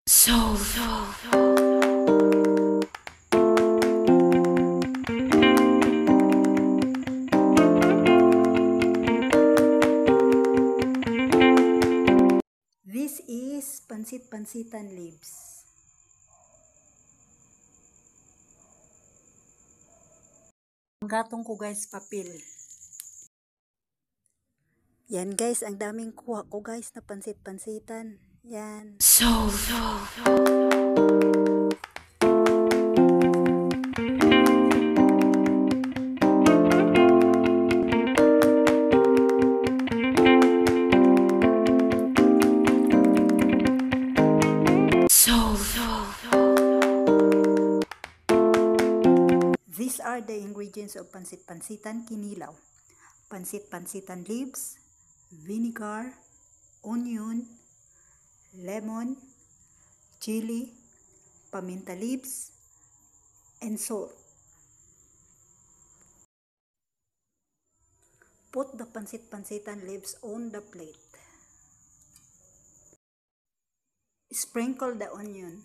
This is pansit-pansitan leaves. Ang gatong ko guys, papel. Yan guys, ang daming kuha ko guys na pansit-pansitan. Yan. These are the ingredients of pansit-pansitan kinilaw. Pansit-pansitan leaves, vinegar, onion, lemon, chili, paminta leaves, and salt. Put the pansit-pansitan leaves on the plate. Sprinkle the onion.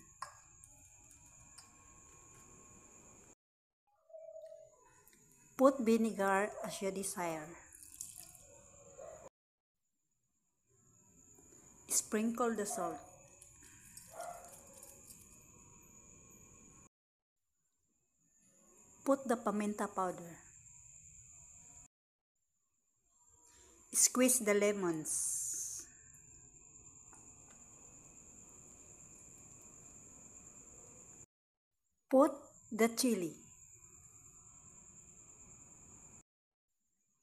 Put vinegar as you desire. Sprinkle the salt. Put the paminta powder. Squeeze the lemons. Put the chili.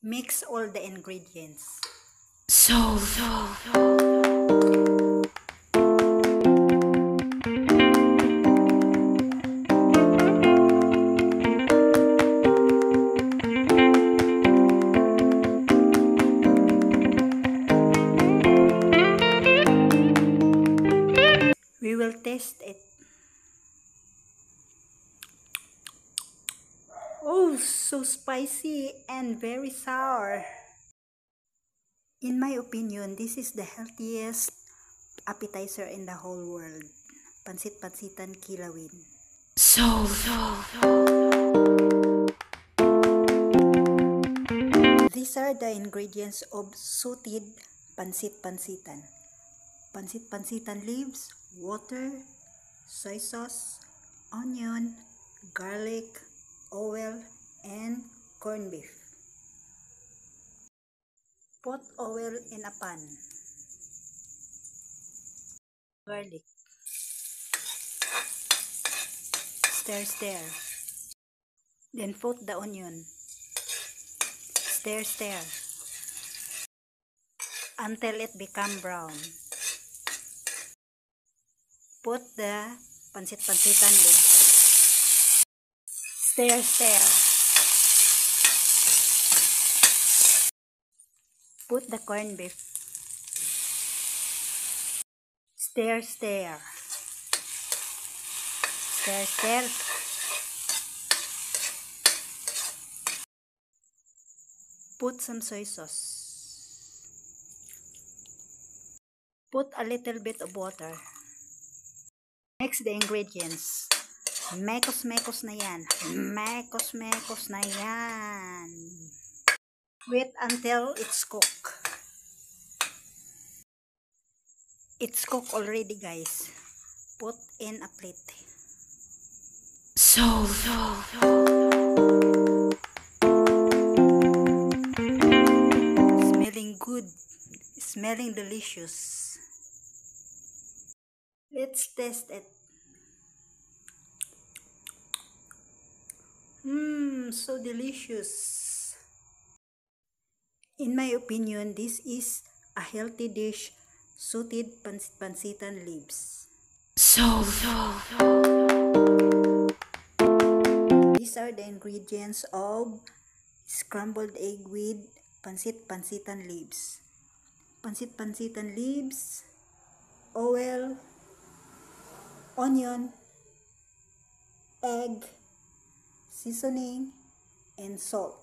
Mix all the ingredients. We will taste it. Oh, so spicy and very sour. In my opinion, this is the healthiest appetizer in the whole world. Pansit-pansitan kilawin. These are the ingredients of sauteed pansit-pansitan. Pansit-pansitan leaves, water, soy sauce, onion, garlic, oil, and corned beef. Put oil in a pan. Garlic. Stir. Then put the onion. Stir. Until it become brown. Put the pansit-pansitan leaves. Stir. Put the corned beef. Stir. Put some soy sauce. Put a little bit of water. Mix the ingredients. Mekos na yan. Mekos na yan. Wait until it's cooked. It's cooked already, guys. Put in a plate. Smelling good. Smelling delicious. Let's taste it. So delicious. In my opinion, this is a healthy dish, sauteed pansitan leaves. These are the ingredients of scrambled egg with pansitan leaves. Pansitan leaves, oil, onion, egg, seasoning, and salt.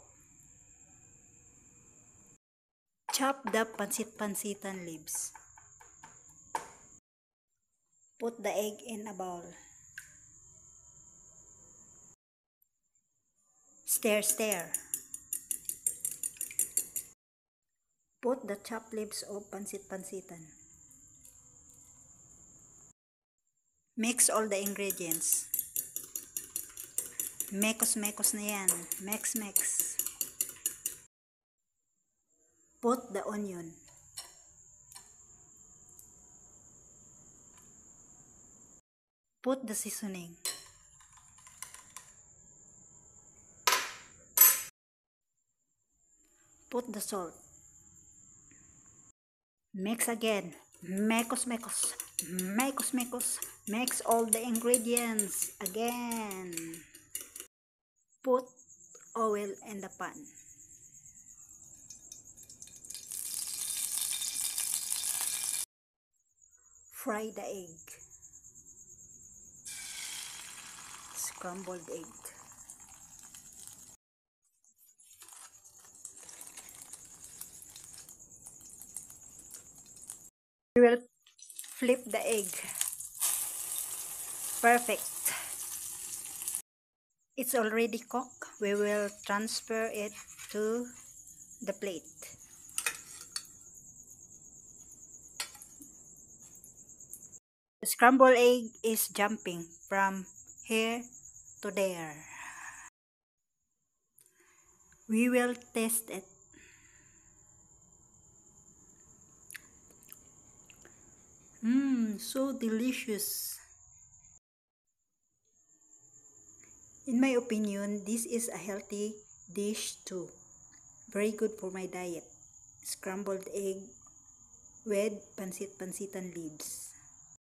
Chop the pansitan leaves. Put the egg in a bowl. Stir, stir. Put the chopped leaves of pansit-pansitan. Mix all the ingredients. Mekos-mekos na yan. Mix, mix. Put the onion. Put the seasoning. Put the salt. Mix again. Mekos-mekos. Mekos-mekos. Mix all the ingredients again. Put oil in the pan. Fry the egg. Scrambled egg. We will flip the egg. Perfect. It's already cooked. We will transfer it to the plate. The scrambled egg is jumping from here to there. We will taste it. So delicious. In my opinion, this is a healthy dish too. Very good for my diet. Scrambled egg with pansit-pansitan leaves.